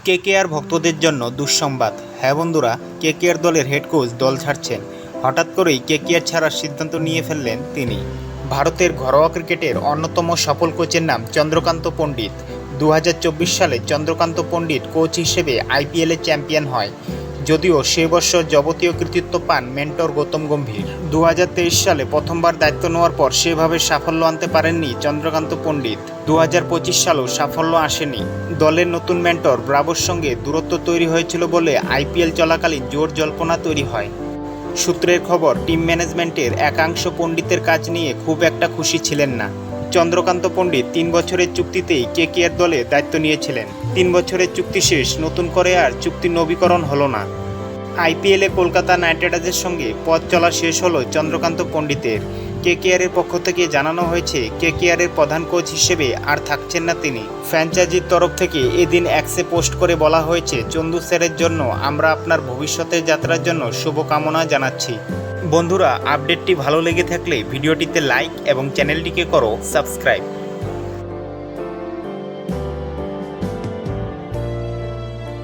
KKR ভক্তদের জন্য দুঃসংবাদ। হ্যাঁ বন্ধুরা, কেকেআর দলের হেড কোচ দল ছাড়ছেন। হঠাৎ করেই কেকেআর ছাড়ার সিদ্ধান্ত নিয়ে ফেললেন তিনি। ভারতের ঘরোয়া ক্রিকেটের অন্যতম সফল কোচের নাম চন্দ্রকান্ত পণ্ডিত। 2024 সালে চন্দ্রকান্ত পণ্ডিত কোচ হিসেবে আইপিএলে চ্যাম্পিয়ন হয়, যদিও সে বছর যাবতীয় কৃতিত্ব পান মেন্টর গৌতম গম্ভীর। 2023 সালে প্রথমবার দায়িত্ব নেওয়ার পর সেভাবে সাফল্য আনতে পারেননি চন্দ্রকান্ত পণ্ডিত। 2025 সালেও সাফল্য আসেনি। দলের নতুন মেন্টর ব্রাভোর সঙ্গে দূরত্ব তৈরি হয়েছিল বলে আইপিএল চলাকালীন জোর জল্পনা তৈরি হয়। সূত্রের খবর, টিম ম্যানেজমেন্টের একাংশ পণ্ডিতের কাজ নিয়ে খুব একটা খুশি ছিলেন না। চন্দ্রকান্ত পণ্ডিত 3 বছরের চুক্তিতেই কেকেআর দলে দায়িত্ব নিয়েছিলেন। 3 বছরের চুক্তি শেষ, নতুন করে আর চুক্তি নবীকরণ হলো না। আইপিএলে কলকাতা নাইট রাইডার্সের সঙ্গে পথ চলা শেষ হলো চন্দ্রকান্ত পণ্ডিতের। কেকেআরের পক্ষ থেকে জানানো হয়েছে কেকেআরের প্রধান কোচ হিসেবে আর থাকছেন না তিনি। ফ্র্যাঞ্চাইজির তরফ থেকে এদিন এক্সে পোস্ট করে বলা হয়েছে, চন্দু স্যারের জন্য আমরা আপনার ভবিষ্যতের যাত্রার জন্য শুভকামনা জানাচ্ছি। বন্ধুরা, আপডেটটি ভালো লেগে থাকলে ভিডিওটিতে লাইক এবং চ্যানেলটিকে করো সাবস্ক্রাইব।